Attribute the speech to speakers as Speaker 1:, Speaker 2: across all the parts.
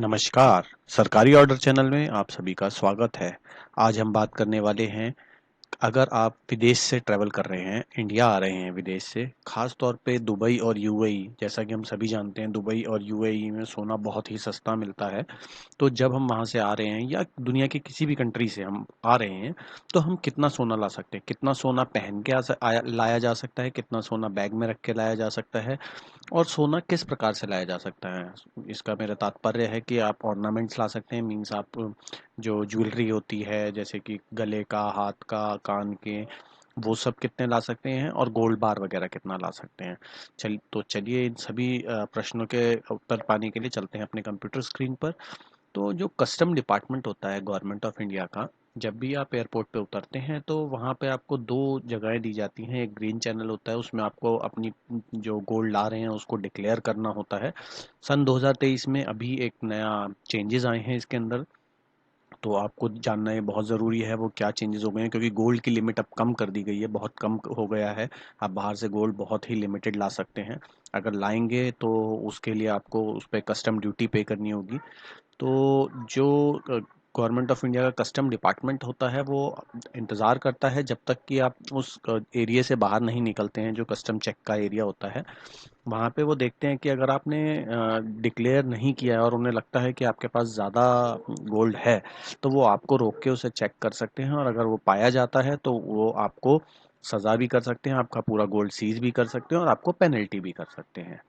Speaker 1: नमस्कार, सरकारी order channel में आप सभी का स्वागत है। आज हम बात करने वाले हैं, अगर आप विदेश से ट्रैवल कर रहे हैं, इंडिया आ रहे हैं विदेश से, खास तौर पे दुबई और यूएई, जैसा कि हम सभी जानते हैं दुबई और यूएई में सोना बहुत ही सस्ता मिलता है। तो जब हम वहाँ से आ रहे हैं या दुनिया की किसी भी कंट्री से हम आ रहे हैं, तो हम कितना सोना ला सकते हैं, कितना सोना पहन के लाया जा सकता है, कितना सोना बैग में रख के लाया जा सकता है और सोना किस प्रकार से लाया जा सकता है। इसका मेरा तात्पर्य है कि आप ऑर्नामेंट्स ला सकते हैं, मीन्स आप जो ज्वेलरी होती है जैसे कि गले का, हाथ का, कान के, वो सब कितने ला सकते हैं और गोल्ड बार वगैरह कितना ला सकते हैं। चलिए इन सभी प्रश्नों के उत्तर पाने के लिए चलते हैं अपने कंप्यूटर स्क्रीन पर। तो जो कस्टम डिपार्टमेंट होता है गवर्नमेंट ऑफ इंडिया का, जब भी आप एयरपोर्ट पे उतरते हैं तो वहाँ पे आपको दो जगहें दी जाती हैं। एक ग्रीन चैनल होता है, उसमें आपको अपनी जो गोल्ड ला रहे हैं उसको डिक्लेयर करना होता है। सन 2023 में अभी एक नया चेंजेस आए हैं इसके अंदर, तो आपको जानना ये बहुत ज़रूरी है वो क्या चेंजेस हो गए हैं, क्योंकि गोल्ड की लिमिट अब कम कर दी गई है, बहुत कम हो गया है। आप बाहर से गोल्ड बहुत ही लिमिटेड ला सकते हैं। अगर लाएंगे तो उसके लिए आपको उस पर कस्टम ड्यूटी पे करनी होगी। तो जो गवर्नमेंट ऑफ इंडिया का कस्टम डिपार्टमेंट होता है वो इंतज़ार करता है जब तक कि आप उस एरिया से बाहर नहीं निकलते हैं, जो कस्टम चेक का एरिया होता है। वहाँ पे वो देखते हैं कि अगर आपने डिक्लेयर नहीं किया है और उन्हें लगता है कि आपके पास ज़्यादा गोल्ड है, तो वो आपको रोक के उसे चेक कर सकते हैं और अगर वो पाया जाता है तो वो आपको सज़ा भी कर सकते हैं, आपका पूरा गोल्ड सीज भी कर सकते हैं और आपको पेनल्टी भी कर सकते हैं।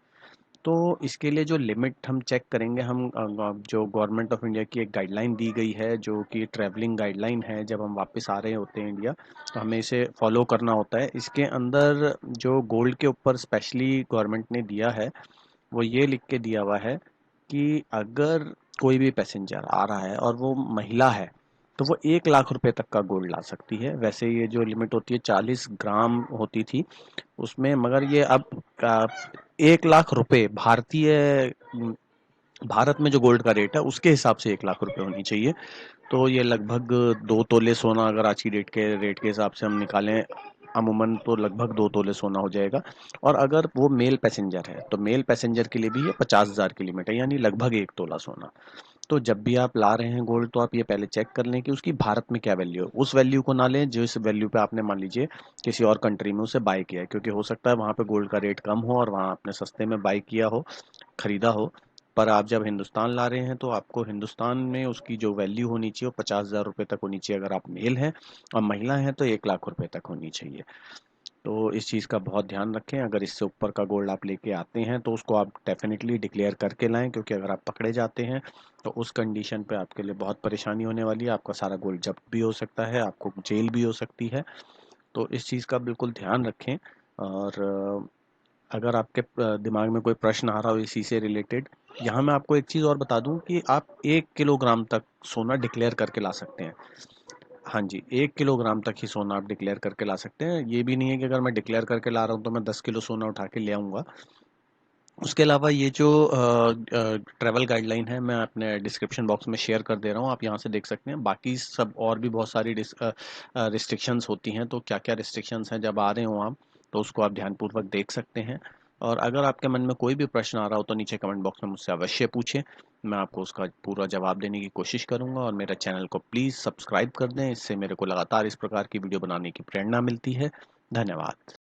Speaker 1: तो इसके लिए जो लिमिट हम चेक करेंगे, हम जो गवर्नमेंट ऑफ इंडिया की एक गाइडलाइन दी गई है जो कि ट्रैवलिंग गाइडलाइन है, जब हम वापस आ रहे होते हैं इंडिया तो हमें इसे फॉलो करना होता है। इसके अंदर जो गोल्ड के ऊपर स्पेशली गवर्नमेंट ने दिया है वो ये लिख के दिया हुआ है कि अगर कोई भी पैसेंजर आ रहा है और वो महिला है तो वो 1 लाख रुपए तक का गोल्ड ला सकती है। वैसे ये जो लिमिट होती है 40 ग्राम होती थी उसमें, मगर ये अब 1 लाख रुपए भारतीय, भारत में जो गोल्ड का रेट है उसके हिसाब से 1 लाख रुपए होनी चाहिए। तो ये लगभग 2 तोले सोना, अगर आज की डेट के रेट के हिसाब से हम निकालें अमूमन, तो लगभग 2 तोले सोना हो जाएगा। और अगर वो मेल पैसेंजर है तो मेल पैसेंजर के लिए भी ये 50,000 की लिमिट है, यानी लगभग 1 तोला सोना। तो जब भी आप ला रहे हैं गोल्ड तो आप ये पहले चेक कर लें कि उसकी भारत में क्या वैल्यू है। उस वैल्यू को ना लें जिस वैल्यू पे आपने मान लीजिए किसी और कंट्री में उसे बाय किया है, क्योंकि हो सकता है वहाँ पे गोल्ड का रेट कम हो और वहाँ आपने सस्ते में बाय किया हो, खरीदा हो। पर आप जब हिंदुस्तान ला रहे हैं तो आपको हिंदुस्तान में उसकी जो वैल्यू होनी चाहिए वो 50,000 रुपये तक होनी चाहिए अगर आप मेल हैं, और महिला हैं तो 1 लाख रुपए तक होनी चाहिए। तो इस चीज़ का बहुत ध्यान रखें। अगर इससे ऊपर का गोल्ड आप लेके आते हैं तो उसको आप डेफिनेटली डिक्लेयर करके लाएं, क्योंकि अगर आप पकड़े जाते हैं तो उस कंडीशन पे आपके लिए बहुत परेशानी होने वाली है। आपका सारा गोल्ड जब्त भी हो सकता है, आपको जेल भी हो सकती है। तो इस चीज़ का बिल्कुल ध्यान रखें। और अगर आपके दिमाग में कोई प्रश्न आ रहा हो इसी से रिलेटेड, यहाँ मैं आपको एक चीज़ और बता दूं कि आप 1 किलोग्राम तक सोना डिक्लेयर करके ला सकते हैं। हाँ जी, 1 किलोग्राम तक ही सोना आप डिक्लेयर करके ला सकते हैं। ये भी नहीं है कि अगर मैं डिक्लेयर करके ला रहा हूँ तो मैं 10 किलो सोना उठा के ले आऊँगा। उसके अलावा ये जो ट्रैवल गाइडलाइन है मैं अपने डिस्क्रिप्शन बॉक्स में शेयर कर दे रहा हूँ, आप यहाँ से देख सकते हैं। बाकी सब और भी बहुत सारी रिस्ट्रिक्शंस होती हैं, तो क्या क्या रिस्ट्रिक्शंस हैं जब आ रहे हो आप, तो उसको आप ध्यानपूर्वक देख सकते हैं। और अगर आपके मन में कोई भी प्रश्न आ रहा हो तो नीचे कमेंट बॉक्स में मुझसे अवश्य पूछें, मैं आपको उसका पूरा जवाब देने की कोशिश करूंगा। और मेरे चैनल को प्लीज़ सब्सक्राइब कर दें, इससे मेरे को लगातार इस प्रकार की वीडियो बनाने की प्रेरणा मिलती है। धन्यवाद।